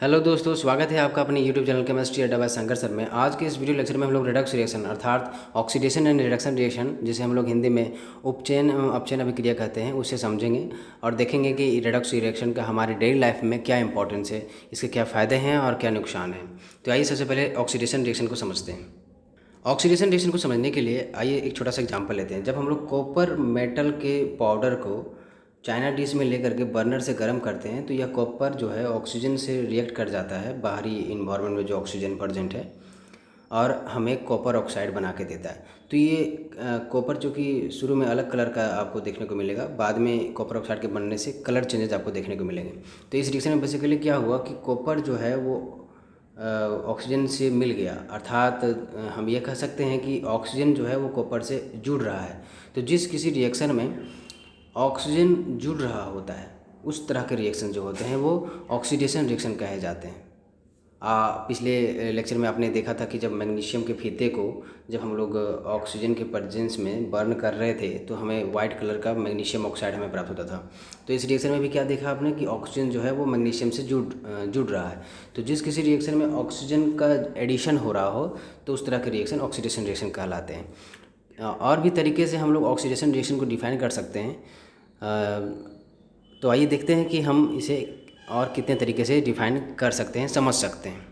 Hello दोस्तों, स्वागत है आपका अपने यूट्यूब चैनल केमिस्ट्री अड्डा बाय शंकर सर में। आज के इस वीडियो लेक्चर में हम लोग रिडक्स रिएक्शन अर्थात ऑक्सीडेशन एंड रिडक्शन रिएक्शन, जिसे हम लोग हिंदी में उपचयन एवं अपचयन अभिक्रिया कहते हैं, उसे समझेंगे और देखेंगे कि रिडक्स रिएक्शन का हमारी डेली लाइफ में क्या इंपॉर्टेंस है, इसके क्या फ़ायदे हैं और क्या नुकसान हैं। तो आइए सबसे पहले ऑक्सीडेशन रिएक्शन को समझते हैं। ऑक्सीडेशन रिएक्शन को समझने के लिए आइए एक छोटा सा एग्जांपल लेते हैं। जब हम लोग कॉपर मेटल के पाउडर को चाइना डिश में लेकर के बर्नर से गर्म करते हैं तो यह कॉपर जो है ऑक्सीजन से रिएक्ट कर जाता है, बाहरी इन्वायरमेंट में जो ऑक्सीजन प्रेजेंट है, और हमें कॉपर ऑक्साइड बना के देता है। तो ये कॉपर जो कि शुरू में अलग कलर का आपको देखने को मिलेगा, बाद में कॉपर ऑक्साइड के बनने से कलर चेंजेस आपको देखने को मिलेंगे। तो इस रिएक्शन में बेसिकली क्या हुआ कि कॉपर जो है वो ऑक्सीजन से मिल गया, अर्थात हम ये कह सकते हैं कि ऑक्सीजन जो है वो कॉपर से जुड़ रहा है। तो जिस किसी रिएक्शन में ऑक्सीजन जुड़ रहा होता है उस तरह के रिएक्शन जो होते हैं वो ऑक्सीडेशन रिएक्शन कहे जाते हैं। पिछले लेक्चर में आपने देखा था कि जब मैग्नीशियम के फीते को जब हम लोग ऑक्सीजन के प्रेजेंस में बर्न कर रहे थे तो हमें वाइट कलर का मैग्नीशियम ऑक्साइड हमें प्राप्त होता था। तो इस रिएक्शन में भी क्या देखा आपने कि ऑक्सीजन जो है वो मैग्नीशियम से जुड़ रहा है। तो जिस किसी रिएक्शन में ऑक्सीजन का एडिशन हो रहा हो तो उस तरह के रिएक्शन ऑक्सीडेशन रिएक्शन कहलाते हैं। और भी तरीके से हम लोग ऑक्सीडेशन रिएक्शन को डिफाइन कर सकते हैं। तो आइए देखते हैं कि हम इसे और कितने तरीके से डिफाइन कर सकते हैं, समझ सकते हैं।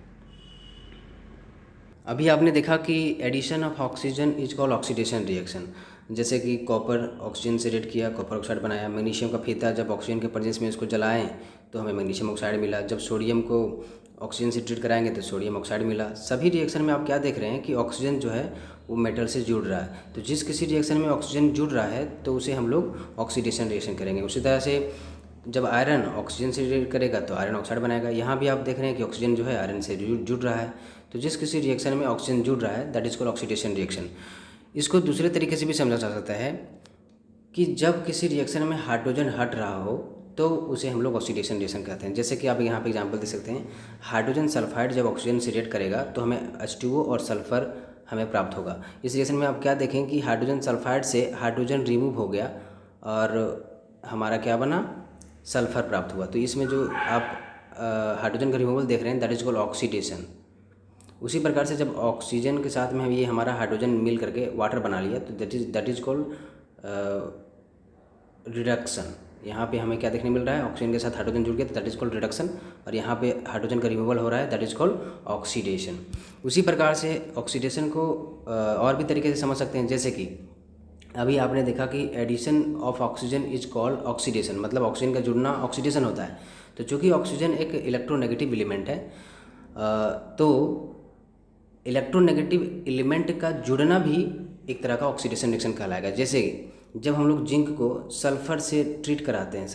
अभी आपने देखा कि addition of oxygen is called oxidation reaction. जैसे कि कॉपर ऑक्सीजन से रिएक्ट किया, कॉपर ऑक्साइड बनाया। मैग्नीशियम का फीता जब ऑक्सीजन के प्रेजेंस में इसको जलाएं तो हमें मैग्नीशियम ऑक्साइड मिला। जब सोडियम को ऑक्सीजन से ट्रीट कराएंगे तो सोडियम ऑक्साइड मिला। सभी रिएक्शन में आप क्या देख रहे हैं कि ऑक्सीजन जो है वो मेटल से जुड़ रहा है। तो जिस किसी रिएक्शन में ऑक्सीजन जुड़ रहा है तो उसे हम लोग ऑक्सीडेशन रिएक्शन करेंगे। उसी तरह से जब आयरन ऑक्सीजन से रिएक्ट करेगा तो आयरन ऑक्साइड बनाएगा। यहाँ भी आप देख रहे हैं कि ऑक्सीजन जो है आयरन से जुड़ रहा है। तो जिस किसी रिएक्शन में ऑक्सीजन जुड़ रहा है that is called oxidation reaction. इसको दूसरे तरीके से भी समझा जा सकता है कि जब किसी रिएक्शन में हाइड्रोजन हट रहा हो तो उसे हम लोग ऑक्सीडेशन रिएक्शन कहते हैं। जैसे कि आप यहाँ पे एग्जांपल दे सकते हैं, हाइड्रोजन सल्फाइड जब ऑक्सीजन से रिएक्ट करेगा तो हमें H2O और सल्फर हमें प्राप्त होगा। इस रिएक्शन में आप क्या देखें कि हाइड्रोजन सल्फाइड से हाइड्रोजन रिमूव हो गया और हमारा क्या बना, सल्फर प्राप्त हुआ। तो इसमें जो आप हाइड्रोजन का रिमूवल देख रहे हैं दैट इज कॉल्ड ऑक्सीडेशन। उसी प्रकार से जब ऑक्सीजन के साथ में हम ये हमारा हाइड्रोजन मिल करके वाटर बना लिया तो दैट इज कॉल्ड रिडक्शन। यहाँ पे हमें क्या देखने मिल रहा है, ऑक्सीजन के साथ हाइड्रोजन जुड़ गया तो दैट इज कॉल्ड रिडक्शन, और यहाँ पे हाइड्रोजन का रिमूवल हो रहा है दैट इज कॉल्ड ऑक्सीडेशन। उसी प्रकार से ऑक्सीडेशन को और भी तरीके से समझ सकते हैं। जैसे कि अभी आपने देखा कि addition of oxygen is called oxidation, मतलब ऑक्सीजन का जुड़ना ऑक्सीडेशन होता है। तो चूँकि ऑक्सीजन एक इलेक्ट्रोनेगेटिव एलिमेंट है तो इलेक्ट्रोनेगेटिव एलिमेंट का जुड़ना भी एक तरह का ऑक्सीडेशन रिएक्शन कहलाएगा। जैसे जब हम लोग जिंक को सल्फ़र से ट्रीट कराते हैं,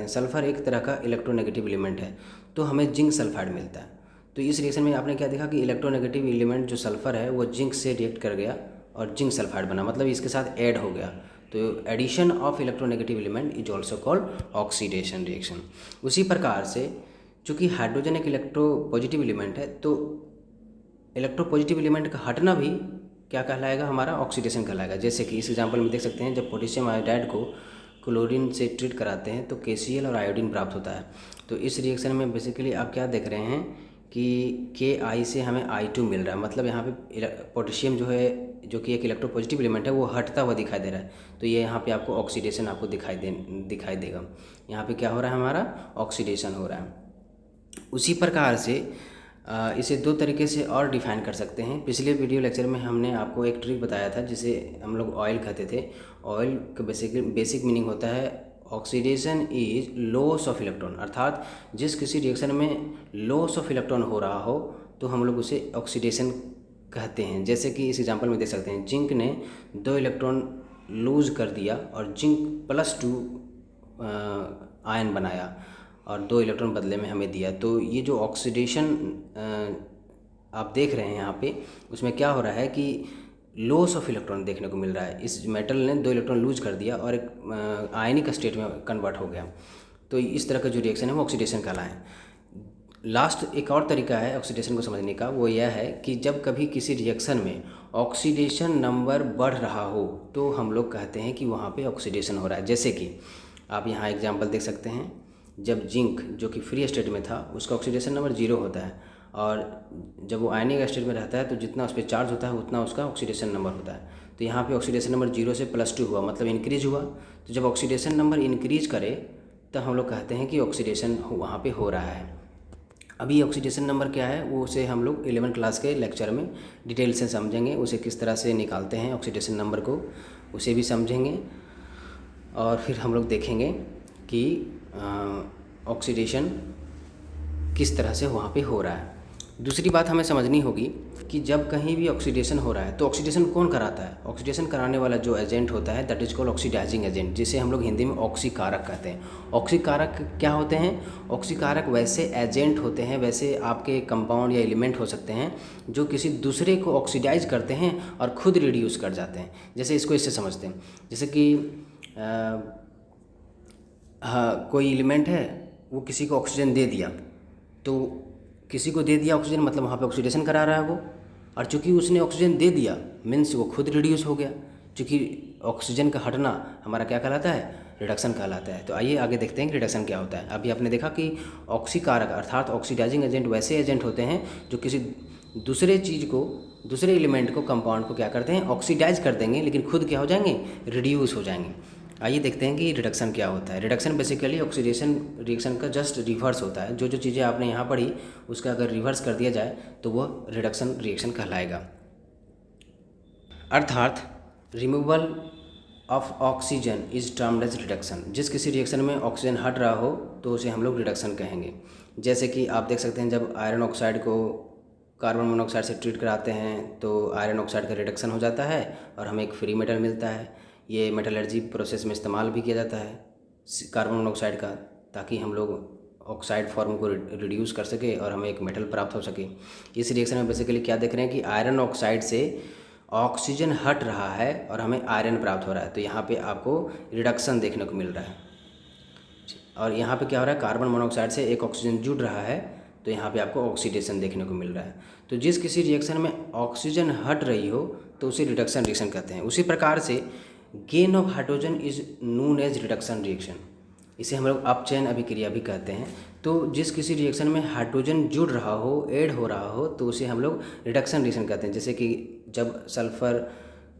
सल्फ़र एक तरह का इलेक्ट्रोनेगेटिव एलिमेंट है तो हमें जिंक सल्फाइड मिलता है। तो इस रिएक्शन में आपने क्या देखा कि इलेक्ट्रोनेगेटिव एलिमेंट जो सल्फ़र है वो जिंक से रिएक्ट कर गया और जिंक सल्फाइड बना, मतलब इसके साथ ऐड हो गया। तो addition of electronegative element is also called oxidation reaction. उसी प्रकार से चूँकि हाइड्रोजन एक इलेक्ट्रोपॉजिटिव एलिमेंट है तो इलेक्ट्रोपॉजिटिव एलिमेंट का हटना भी क्या कहलाएगा, हमारा ऑक्सीडेशन कहलाएगा। जैसे कि इस एग्जांपल में देख सकते हैं, जब पोटेशियम आयोडाइड को क्लोरीन से ट्रीट कराते हैं तो KCl और आयोडीन प्राप्त होता है। तो इस रिएक्शन में बेसिकली आप क्या देख रहे हैं कि Ki से हमें I2 मिल रहा है, मतलब यहाँ पे पोटेशियम जो है जो कि एक इलेक्ट्रोपॉजिटिव एलिमेंट है वो हटता हुआ दिखाई दे रहा है। तो ये यहाँ पे आपको ऑक्सीडेशन आपको दिखाई देगा। यहाँ पे क्या हो रहा है, हमारा ऑक्सीडेशन हो रहा है। उसी प्रकार से इसे दो तरीके से और डिफाइन कर सकते हैं। पिछले वीडियो लेक्चर में हमने आपको एक ट्रिक बताया था जिसे हम लोग ऑयल कहते थे। ऑयल का बेसिक मीनिंग होता है oxidation is loss of electron, अर्थात जिस किसी रिएक्शन में लॉस ऑफ इलेक्ट्रॉन हो रहा हो तो हम लोग उसे ऑक्सीडेशन कहते हैं। जैसे कि इस एग्जांपल में देख सकते हैं, जिंक ने 2 इलेक्ट्रॉन लूज कर दिया और जिंक +2 आयन बनाया और 2 इलेक्ट्रॉन बदले में हमें दिया। तो ये जो ऑक्सीडेशन आप देख रहे हैं यहाँ पे, उसमें क्या हो रहा है कि लॉस ऑफ इलेक्ट्रॉन देखने को मिल रहा है। इस मेटल ने 2 इलेक्ट्रॉन लूज कर दिया और एक आयनिक स्टेट में कन्वर्ट हो गया। तो इस तरह का जो रिएक्शन है वो ऑक्सीडेशन कहलाए। लास्ट एक और तरीका है ऑक्सीडेशन को समझने का, वो यह है कि जब कभी किसी रिएक्शन में ऑक्सीडेशन नंबर बढ़ रहा हो तो हम लोग कहते हैं कि वहाँ पे ऑक्सीडेशन हो रहा है। जैसे कि आप यहाँ एग्जांपल देख सकते हैं जब जिंक जो कि फ्री स्टेट में था उसका ऑक्सीडेशन नंबर 0 होता है, और जब वो आयनिक स्टेट में रहता है तो जितना उस पर चार्ज होता है उतना उसका ऑक्सीडेशन नंबर होता है। तो यहाँ पे ऑक्सीडेशन नंबर 0 से +2 हुआ, मतलब इंक्रीज हुआ। तो जब ऑक्सीडेशन नंबर इंक्रीज करे तो हम लोग कहते हैं कि ऑक्सीडेशन वहाँ पे हो रहा है। अभी ऑक्सीडेशन नंबर क्या है वो उसे हम लोग 11 क्लास के लेक्चर में डिटेल से समझेंगे, उसे किस तरह से निकालते हैं ऑक्सीडेशन नंबर को, उसे भी समझेंगे। और फिर हम लोग देखेंगे कि ऑक्सीडेशन किस तरह से वहाँ पे हो रहा है। दूसरी बात हमें समझनी होगी कि जब कहीं भी ऑक्सीडेशन हो रहा है तो ऑक्सीडेशन कौन कराता है। ऑक्सीडेशन कराने वाला जो एजेंट होता है that is called oxidising agent, जिसे हम लोग हिंदी में ऑक्सीकारक कहते हैं। ऑक्सीकारक क्या होते हैं? ऑक्सीकारक वैसे एजेंट होते हैं, वैसे आपके कंपाउंड या एलिमेंट हो सकते हैं जो किसी दूसरे को ऑक्सीडाइज करते हैं और खुद रिड्यूस कर जाते हैं। जैसे इसको इससे समझते हैं, जैसे कि हाँ, कोई एलिमेंट है वो किसी को ऑक्सीजन दे दिया, तो किसी को दे दिया ऑक्सीजन मतलब वहाँ पे ऑक्सीडेशन करा रहा है वो, और चूंकि उसने ऑक्सीजन दे दिया मीन्स वो खुद रिड्यूस हो गया। चूँकि ऑक्सीजन का हटना हमारा क्या कहलाता है? रिडक्शन कहलाता है। तो आइए आगे देखते हैं कि रिडक्शन क्या होता है। अभी आपने देखा कि ऑक्सीकारक अर्थात ऑक्सीडाइजिंग एजेंट वैसे एजेंट होते हैं जो किसी दूसरे चीज़ को, दूसरे एलिमेंट को, कंपाउंड को क्या करते हैं? ऑक्सीडाइज कर देंगे, लेकिन खुद क्या हो जाएंगे? रिड्यूस हो जाएंगे। आइए देखते हैं कि रिडक्शन क्या होता है। रिडक्शन बेसिकली ऑक्सीडेशन रिएक्शन का जस्ट रिवर्स होता है। जो जो चीज़ें आपने यहाँ पढ़ी उसका अगर रिवर्स कर दिया जाए तो वो रिडक्शन रिएक्शन कहलाएगा। अर्थात removal of oxygen is termed as reduction. जिस किसी रिएक्शन में ऑक्सीजन हट रहा हो तो उसे हम लोग रिडक्शन कहेंगे। जैसे कि आप देख सकते हैं जब आयरन ऑक्साइड को कार्बन मोनोऑक्साइड से ट्रीट कराते हैं तो आयरन ऑक्साइड का रिडक्शन हो जाता है और हमें एक फ्री मेटल मिलता है। ये मेटलर्जी प्रोसेस में इस्तेमाल भी किया जाता है कार्बन मोनोऑक्साइड का, ताकि हम लोग ऑक्साइड फॉर्म को रिड्यूस कर सके और हमें एक मेटल प्राप्त हो सके। इस रिएक्शन में बेसिकली क्या देख रहे हैं कि आयरन ऑक्साइड से ऑक्सीजन हट रहा है और हमें आयरन प्राप्त हो रहा है। तो यहाँ पे आपको रिडक्शन देखने को मिल रहा है। और यहाँ पे क्या हो रहा है? कार्बन मोनोऑक्साइड से एक ऑक्सीजन जुड़ रहा है तो यहाँ पे आपको ऑक्सीडेशन देखने को मिल रहा है। तो जिस किसी रिएक्शन में ऑक्सीजन हट रही हो तो उसे रिडक्शन रिएक्शन कहते हैं। उसी प्रकार से gain of hydrogen is known as reduction reaction. इसे हम लोग अपचयन अभिक्रिया भी कहते हैं। तो जिस किसी रिएक्शन में हाइड्रोजन जुड़ रहा हो, ऐड हो रहा हो, तो उसे हम लोग रिडक्शन रिएक्शन कहते हैं। जैसे कि जब सल्फ़र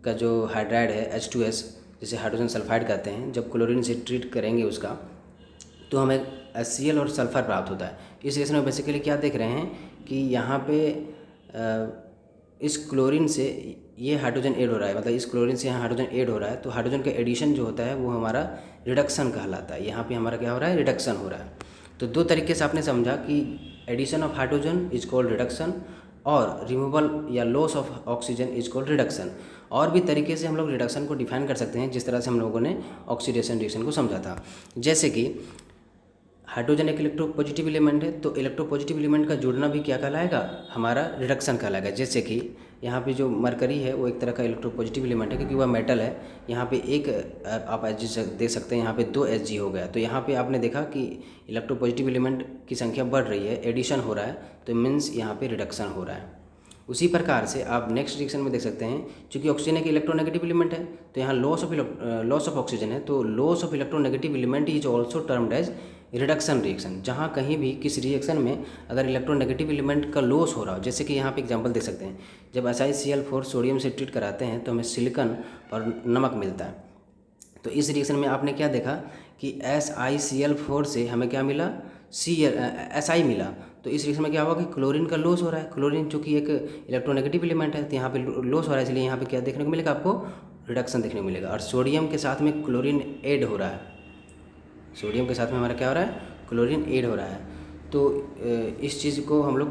का जो हाइड्राइड है H2S, जिसे हाइड्रोजन सल्फाइड कहते हैं, जब क्लोरीन से ट्रीट करेंगे उसका तो हमें HCl और सल्फ़र प्राप्त होता है। इस रिएक्शन में बेसिकली क्या देख रहे हैं कि यहाँ पे इस क्लोरीन से ये हाइड्रोजन ऐड हो रहा है, मतलब इस क्लोरीन से यहाँ हाइड्रोजन ऐड हो रहा है, तो हाइड्रोजन का एडिशन जो होता है वो हमारा रिडक्शन कहलाता है। यहाँ पे हमारा क्या हो रहा है? रिडक्शन हो रहा है। तो दो तरीके से आपने समझा कि addition of hydrogen is called reduction और रिमूवल या loss of oxygen is called reduction. और भी तरीके से हम लोग रिडक्शन को डिफाइन कर सकते हैं जिस तरह से हम लोगों ने ऑक्सीडेशन रिएक्शन को समझा था। जैसे कि हाइड्रोजन एक इलेक्ट्रोपॉजिटिव एलिमेंट है, तो इलेक्ट्रोपॉजिटिव एलिमेंट का जुड़ना भी क्या कहलाएगा? हमारा रिडक्शन कहलाएगा। जैसे कि यहाँ पे जो मरकरी है वो एक तरह का इलेक्ट्रोपॉजिटिव एलिमेंट है क्योंकि वह मेटल है। यहाँ पे एक आप Hg देख सकते हैं, यहाँ पे 2 Hg हो गया। तो यहाँ पे आपने देखा कि इलेक्ट्रोपॉजिटिव एलिमेंट की संख्या बढ़ रही है, एडिशन हो रहा है, तो मीन्स यहाँ पे रिडक्शन हो रहा है। उसी प्रकार से आप नेक्स्ट रिएक्शन में देख सकते हैं, चूँकि ऑक्सीजन एक इलेक्ट्रोनेगेटिव एलिमेंट है तो यहाँ लॉस ऑफ ऑक्सीजन है, तो loss of electronegative element is also termed as reduction reaction. जहाँ कहीं भी किस रिएक्शन में अगर इलेक्ट्रोनेगेटिव एलिमेंट का लॉस हो रहा हो, जैसे कि यहाँ पे एग्जांपल देख सकते हैं, जब SiCl4 सोडियम से ट्रीट कराते हैं तो हमें सिलिकॉन और नमक मिलता है। तो इस रिएक्शन में आपने क्या देखा कि SiCl4 से हमें क्या मिला? Si मिला। तो इस रिएक्शन में क्या हुआ कि क्लोरीन का लॉस हो रहा है। क्लोरीन चूँकि एक इलेक्ट्रोनेगेटिव एलिमेंट है तो यहाँ पे लॉस हो रहा है, इसलिए यहाँ पे क्या देखने को मिलेगा? आपको रिडक्शन देखने को मिलेगा। और सोडियम के साथ में क्लोरीन ऐड हो रहा है, सोडियम के साथ में हमारा क्या हो रहा है? क्लोरीन ऐड हो रहा है। तो इस चीज़ को हम लोग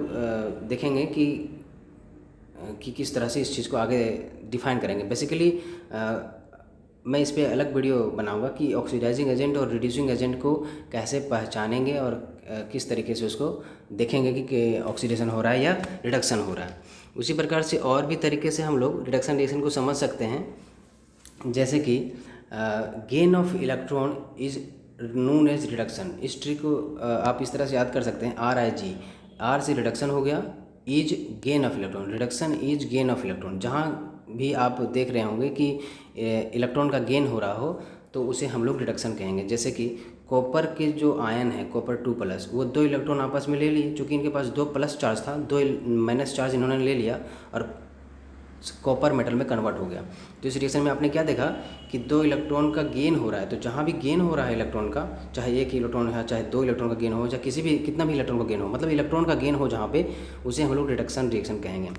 देखेंगे कि किस तरह से इस चीज़ को आगे डिफाइन करेंगे। बेसिकली मैं इस पे अलग वीडियो बनाऊंगा कि ऑक्सीडाइजिंग एजेंट और रिड्यूसिंग एजेंट को कैसे पहचानेंगे और किस तरीके से उसको देखेंगे कि ऑक्सीडेशन हो रहा है या रिडक्शन हो रहा है। उसी प्रकार से और भी तरीके से हम लोग रिडक्शन रिएक्शन को समझ सकते हैं। जैसे कि gain of electron is known as reduction. इस ट्रिक को आप इस तरह से याद कर सकते हैं, RIG, R से रिडक्शन हो गया, is gain of electron, reduction is gain of electron. जहाँ भी आप देख रहे होंगे कि इलेक्ट्रॉन का गेन हो रहा हो तो उसे हम लोग रिडक्शन कहेंगे। जैसे कि कॉपर के जो आयन है कॉपर 2+, वो 2 इलेक्ट्रॉन आपस में ले लिए, चूँकि इनके पास 2 प्लस चार्ज था, 2 माइनस चार्ज इन्होंने ले लिया और कॉपर मेटल में कन्वर्ट हो गया। तो इस रिएक्शन में आपने क्या देखा कि 2 इलेक्ट्रॉन का गेन हो रहा है। तो जहाँ भी गेन हो रहा है इलेक्ट्रॉन का, चाहे 1 इलेक्ट्रॉन है, चाहे 2 इलेक्ट्रॉन का गेन हो, चाहे किसी भी कितना भी इलेक्ट्रॉन का गेन हो, मतलब इलेक्ट्रॉन का गेन हो जहाँ पे, उसे हम लोग रिडक्शन रिएक्शन कहेंगे।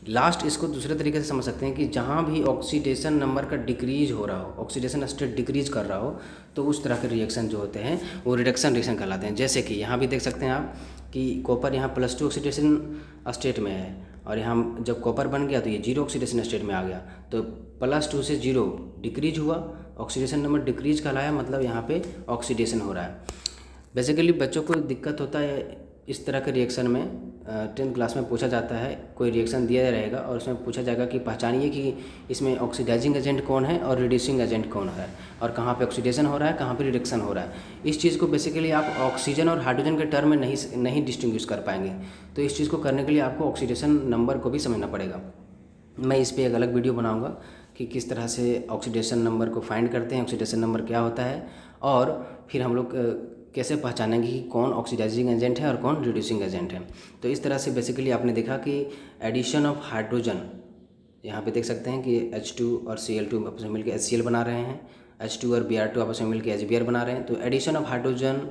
लास्ट इसको दूसरे तरीके से समझ सकते हैं कि जहाँ भी ऑक्सीडेशन नंबर का डिक्रीज हो रहा हो, ऑक्सीडेशन स्टेट डिक्रीज कर रहा हो, तो उस तरह के रिएक्शन जो होते हैं वो रिडक्शन रिएक्शन कहलाते हैं। जैसे कि यहाँ भी देख सकते हैं आप कि कॉपर यहाँ +2 ऑक्सीडेशन स्टेट में है, और यहाँ जब कॉपर बन गया तो ये 0 ऑक्सीडेशन स्टेट में आ गया। तो +2 से 0 डिक्रीज हुआ, ऑक्सीडेशन नंबर डिक्रीज कहलाया, मतलब यहाँ पे ऑक्सीडेशन हो रहा है। बेसिकली बच्चों को दिक्कत होता है इस तरह के रिएक्शन में। 10th क्लास में पूछा जाता है, कोई रिएक्शन दिया रहेगा और उसमें पूछा जाएगा कि पहचानिए कि इसमें ऑक्सीडाइजिंग एजेंट कौन है और रिड्यूसिंग एजेंट कौन है, और कहाँ पे ऑक्सीडेशन हो रहा है, कहाँ पे रिडक्शन हो रहा है। इस चीज़ को बेसिकली आप ऑक्सीजन और हाइड्रोजन के टर्म में नहीं डिस्टिंग्विश कर पाएंगे। तो इस चीज़ को करने के लिए आपको ऑक्सीडेशन नंबर को भी समझना पड़ेगा। मैं इस पर एक अलग वीडियो बनाऊँगा कि किस तरह से ऑक्सीडेशन नंबर को फाइंड करते हैं, ऑक्सीडेशन नंबर क्या होता है, और फिर हम लोग कैसे पहचानेंगे कि कौन ऑक्सीडाइजिंग एजेंट है और कौन रिड्यूसिंग एजेंट है। तो इस तरह से बेसिकली आपने देखा कि एडिशन ऑफ हाइड्रोजन, यहाँ पे देख सकते हैं कि H2 और Cl2 आपस में मिलकर HCl बना रहे हैं, H2 और Br2 आपस में मिलकर HBr बना रहे हैं। तो addition of hydrogen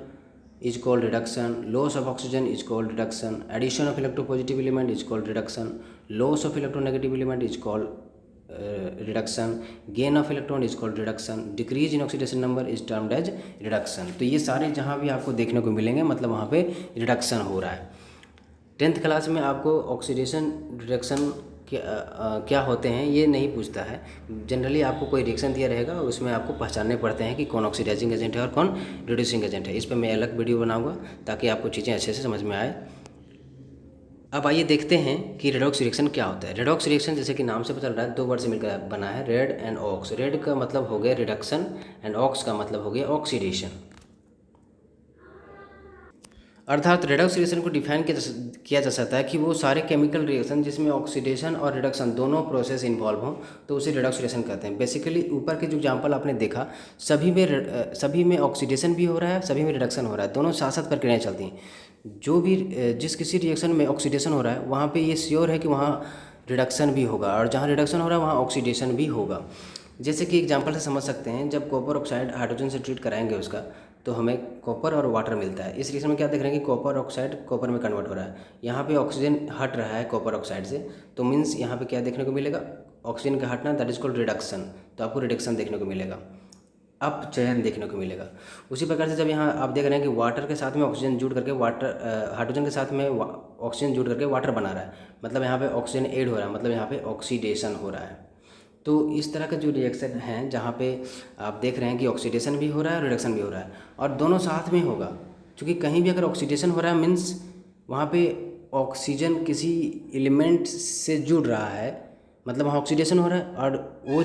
is called reduction, loss of oxygen is called reduction, addition of electropositive element is called reduction, loss of electronegative element is called reduction, gain of electron is called reduction, decrease in oxidation number is termed as reduction. तो ये सारे जहाँ भी आपको देखने को मिलेंगे मतलब वहाँ पे रिडक्शन हो रहा है। 10th क्लास में आपको ऑक्सीडेशन रिडक्शन क्या होते हैं ये नहीं पूछता है। जनरली आपको कोई रिएक्शन दिया रहेगा और उसमें आपको पहचानने पड़ते हैं कि कौन ऑक्सीडाइजिंग एजेंट है और कौन रिड्यूसिंग एजेंट है। इस पर मैं अलग वीडियो बनाऊँगा ताकि आपको चीज़ें अच्छे से समझ में आए। अब आइए देखते हैं कि रेडॉक्स रिएक्शन क्या होता है। रेडॉक्स रिएक्शन जैसे कि नाम से पता चल रहा है 2 वर्ड से मिलकर बना है, रेड एंड ऑक्स। रेड का मतलब हो गया रिडक्शन एंड ऑक्स का मतलब हो गया ऑक्सीडेशन। अर्थात रेडॉक्स रिएक्शन को डिफाइन किया जा सकता है कि वो सारे केमिकल रिएक्शन जिसमें ऑक्सीडेशन और रिडक्शन दोनों प्रोसेस इन्वॉल्व हों तो उसे रेडॉक्स रिएक्शन कहते हैं। बेसिकली ऊपर के जो एग्जांपल आपने देखा सभी में ऑक्सीडेशन भी हो रहा है, सभी में रिडक्शन हो रहा है, दोनों साथ साथ प्रक्रियाएँ चलती हैं। जो भी जिस किसी रिएक्शन में ऑक्सीडेशन हो रहा है वहाँ पे ये श्योर है कि वहाँ रिडक्शन भी होगा, और जहाँ रिडक्शन हो रहा है वहाँ ऑक्सीडेशन भी होगा। जैसे कि एग्जांपल से समझ सकते हैं, जब कॉपर ऑक्साइड हाइड्रोजन से ट्रीट कराएंगे उसका तो हमें कॉपर और वाटर मिलता है। इस रिएक्शन में क्या देख रहे हैं कि कॉपर ऑक्साइड कॉपर में कन्वर्ट हो रहा है, यहाँ पे ऑक्सीजन हट रहा है कॉपर ऑक्साइड से, तो मीन्स यहाँ पे क्या देखने को मिलेगा, ऑक्सीजन का हटना, दैट इज कॉल्ड रिडक्शन। तो आपको रिडक्शन देखने को मिलेगा, अपचयन देखने को मिलेगा। उसी प्रकार से जब यहाँ आप देख रहे हैं कि वाटर के साथ में ऑक्सीजन जुड़ करके हाइड्रोजन के साथ में ऑक्सीजन जुड़ करके वाटर बना रहा है, मतलब यहाँ पे ऑक्सीजन ऐड हो रहा है, मतलब यहाँ पे ऑक्सीडेशन हो रहा है। तो इस तरह का जो रिएक्शन है जहाँ पे आप देख रहे हैं कि ऑक्सीडेशन भी हो रहा है और रिडक्शन भी हो रहा है, और दोनों साथ में होगा। क्योंकि कहीं भी अगर ऑक्सीडेशन हो रहा है मीन्स वहाँ पे ऑक्सीजन किसी एलिमेंट से जुड़ रहा है, मतलब वहाँ ऑक्सीडेशन हो रहा है, और वो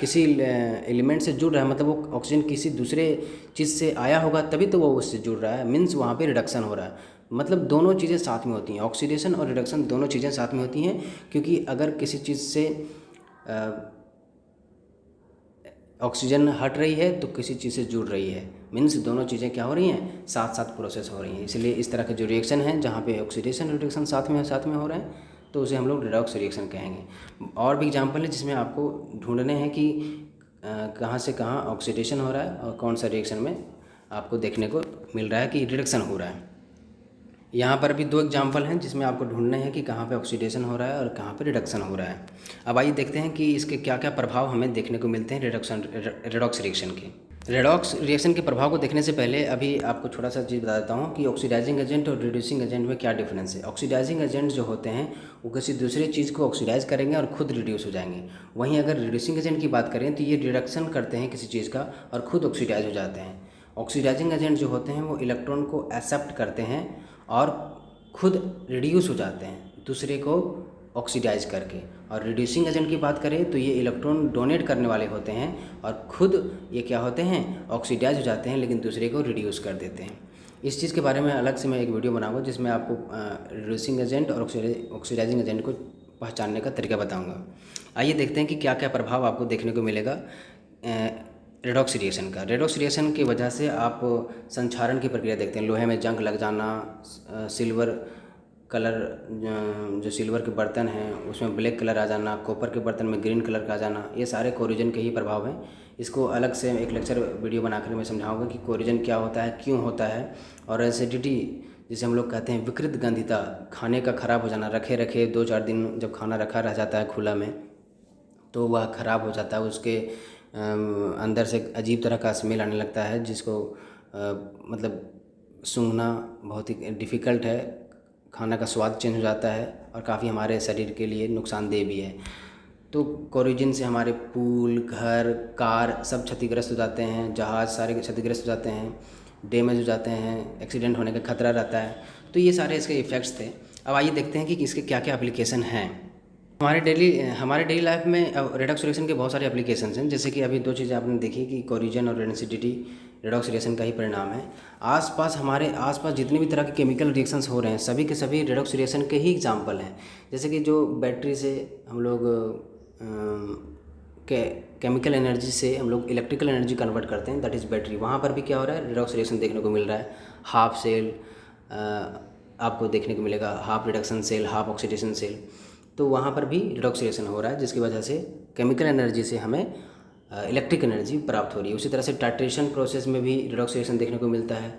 किसी एलिमेंट से जुड़ रहा है मतलब वो ऑक्सीजन किसी दूसरे चीज़ से आया होगा तभी तो वो उससे जुड़ रहा है, मीन्स वहाँ पे रिडक्शन हो रहा है। मतलब दोनों चीज़ें साथ में होती हैं, ऑक्सीडेशन और रिडक्शन दोनों चीज़ें साथ में होती हैं। क्योंकि अगर किसी चीज़ से ऑक्सीजन हट रही है तो किसी चीज़ से जुड़ रही है, मीन्स दोनों चीज़ें क्या हो रही हैं, साथ साथ प्रोसेस हो रही हैं। इसलिए इस तरह के जो रिएक्शन हैं जहाँ पे ऑक्सीडेशन रिडक्शन साथ में हो रहे हैं तो उसे हम लोग रेडॉक्स रिएक्शन कहेंगे। और भी एग्जांपल है जिसमें आपको ढूंढने हैं कि कहाँ से कहाँ ऑक्सीडेशन हो रहा है और कौन सा रिएक्शन में आपको देखने को मिल रहा है कि रिडक्शन हो रहा है। यहाँ पर भी 2 एग्जाम्पल हैं जिसमें आपको ढूंढने हैं कि कहाँ पे ऑक्सीडेशन हो रहा है और कहाँ पे रिडक्शन हो रहा है। अब आइए देखते हैं कि इसके क्या क्या प्रभाव हमें देखने को मिलते हैं रेडॉक्स रिएक्शन के। रेडॉक्स रिएक्शन के प्रभाव को देखने से पहले अभी आपको छोटा सा चीज़ बता देता हूँ कि ऑक्सीडाइजिंग एजेंट और रिड्यूसिंग एजेंट में क्या डिफरेंस है। ऑक्सीडाइजिंग एजेंट जो होते हैं वो किसी दूसरे चीज़ को ऑक्सीडाइज करेंगे और खुद रिड्यूस हो जाएंगे। वहीं अगर रिड्यूसिंग एजेंट की बात करें तो ये रिडक्शन करते हैं किसी चीज़ का और खुद ऑक्सीडाइज हो जाते हैं। ऑक्सीडाइजिंग एजेंट जो होते हैं वो इलेक्ट्रॉन को एक्सेप्ट करते हैं और खुद रिड्यूस हो जाते हैं दूसरे को ऑक्सीडाइज करके। और रिड्यूसिंग एजेंट की बात करें तो ये इलेक्ट्रॉन डोनेट करने वाले होते हैं और खुद ये क्या होते हैं, ऑक्सीडाइज हो जाते हैं लेकिन दूसरे को रिड्यूस कर देते हैं। इस चीज़ के बारे में अलग से मैं एक वीडियो बनाऊंगा जिसमें आपको रिड्यूसिंग एजेंट और ऑक्सीडाइजिंग एजेंट को पहचानने का तरीका बताऊँगा। आइए देखते हैं कि क्या क्या प्रभाव आपको देखने को मिलेगा रेडॉक्स रिएक्शन का। रेडॉक्स रिएक्शन की वजह से आप संक्षारण की प्रक्रिया देखते हैं, लोहे में जंग लग जाना, सिल्वर कलर, जो सिल्वर के बर्तन हैं उसमें ब्लैक कलर आ जाना, कॉपर के बर्तन में ग्रीन कलर का आ जाना, ये सारे कोरोजन के ही प्रभाव हैं। इसको अलग से एक लेक्चर वीडियो बनाकर मैं समझाऊंगा कि कोरोजन क्या होता है, क्यों होता है। और एसिडिटी जिसे हम लोग कहते हैं विकृत गंधिता, खाने का ख़राब हो जाना, रखे रखे 2-4 दिन जब खाना रखा रह जाता है खुला में तो वह ख़राब हो जाता है, उसके अंदर से अजीब तरह का स्मेल आने लगता है, जिसको मतलब सूंघना बहुत ही डिफ़िकल्ट है, खाना का स्वाद चेंज हो जाता है और काफ़ी हमारे शरीर के लिए नुकसानदेह भी है। तो कोरोजन से हमारे पुल, घर, कार सब क्षतिग्रस्त हो जाते हैं, जहाज़ सारे क्षतिग्रस्त हो जाते हैं, डैमेज हो जाते हैं, एक्सीडेंट होने का खतरा रहता है। तो ये सारे इसके इफ़ेक्ट्स थे। अब आइए देखते हैं कि इसके क्या क्या एप्लीकेशन हैं। हमारे डेली लाइफ में रेडॉक्स रिएक्शन के बहुत सारे एप्लीकेशंस हैं, जैसे कि अभी 2 चीज़ें आपने देखी कि कोरोजन और एसिडिटी रेडॉक्स रिएक्शन का ही परिणाम है। हमारे आसपास जितने भी तरह के केमिकल रिएक्शंस हो रहे हैं सभी के सभी रेडॉक्स रिएक्शन के ही एग्जाम्पल हैं। जैसे कि जो बैटरी से हम लोग केमिकल एनर्जी से हम लोग इलेक्ट्रिकल एनर्जी कन्वर्ट करते हैं, दैट इज़ बैटरी, वहाँ पर भी क्या हो रहा है, रेडॉक्स रिएक्शन देखने को मिल रहा है। हाफ सेल आपको देखने को मिलेगा, half reduction cell, half oxidation cell, तो वहाँ पर भी रिडॉक्स रिएक्शन हो रहा है, जिसकी वजह से केमिकल एनर्जी से हमें इलेक्ट्रिक एनर्जी प्राप्त हो रही है। उसी तरह से टाइट्रेशन प्रोसेस में भी रिडॉक्स रिएक्शन देखने को मिलता है।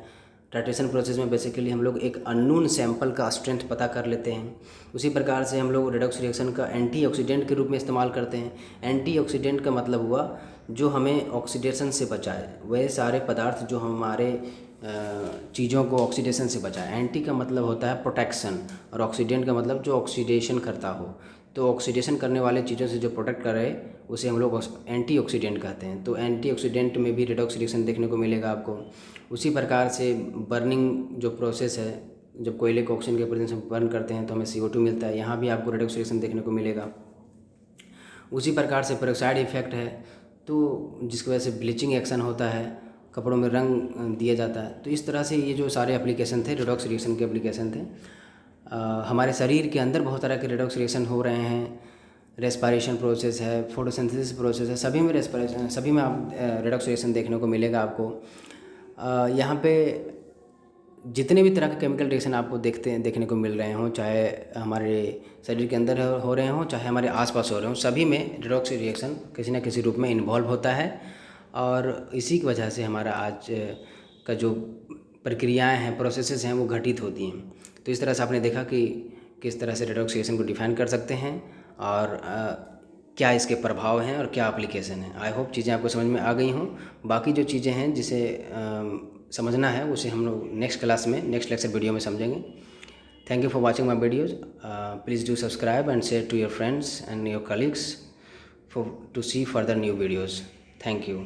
टाइट्रेशन प्रोसेस में बेसिकली हम लोग एक अननोन सैंपल का स्ट्रेंथ पता कर लेते हैं। उसी प्रकार से हम लोग रिडॉक्स रिएक्शन का एंटीऑक्सीडेंट के रूप में इस्तेमाल करते हैं। एंटीऑक्सीडेंट का मतलब हुआ जो हमें ऑक्सीडेशन से बचाए, वह सारे पदार्थ जो हमारे चीज़ों को ऑक्सीडेशन से बचाए। एंटी का मतलब होता है प्रोटेक्शन और ऑक्सीडेंट का मतलब जो ऑक्सीडेशन करता हो। तो ऑक्सीडेशन करने वाले चीज़ों से जो प्रोटेक्ट करे उसे हम लोग एंटीऑक्सीडेंट कहते हैं। तो एंटीऑक्सीडेंट में भी रिडॉक्स रिएक्शन देखने को मिलेगा आपको। उसी प्रकार से बर्निंग जो प्रोसेस है, जब कोयले को ऑक्सीजन के प्रेजेंस में बर्न करते हैं तो हमें CO2 मिलता है, यहाँ भी आपको रिडॉक्स रिएक्शन देखने को मिलेगा। उसी प्रकार से पेरोक्साइड इफेक्ट है, तो जिसकी वजह से ब्लीचिंग एक्शन होता है, कपड़ों में रंग दिया जाता है। तो इस तरह से ये जो सारे एप्लीकेशन थे रिडॉक्स रिएक्शन के एप्लीकेशन थे। हमारे शरीर के अंदर बहुत तरह के रिडॉक्स रिएक्शन हो रहे हैं। रेस्पिरेशन प्रोसेस है, फोटोसिंथेसिस प्रोसेस है, सभी में आप रिडॉक्स रिएक्शन देखने को मिलेगा आपको। यहाँ पे जितने भी तरह के केमिकल रिएक्शन आपको देखने को मिल रहे हों, चाहे हमारे शरीर के अंदर हो रहे हों, चाहे हमारे आसपास हो रहे हों, सभी में रिडॉक्स रिएक्शन किसी न किसी रूप में इन्वॉल्व होता है। और इसी की वजह से हमारा आज का जो प्रक्रियाएं हैं, प्रोसेसेस हैं, वो घटित होती हैं। तो इस तरह से आपने देखा कि किस तरह से रिडॉक्स रिएक्शन को डिफाइन कर सकते हैं और क्या इसके प्रभाव हैं और क्या एप्लीकेशन है। आई होप चीज़ें आपको समझ में आ गई हों। बाकी जो चीज़ें हैं जिसे समझना है उसे हम लोग नेक्स्ट क्लास में, नेक्स्ट लेक्चर वीडियो में समझेंगे। Thank you for watching my videos. Please do subscribe and share to your friends and your colleagues to see further new videos. Thank you.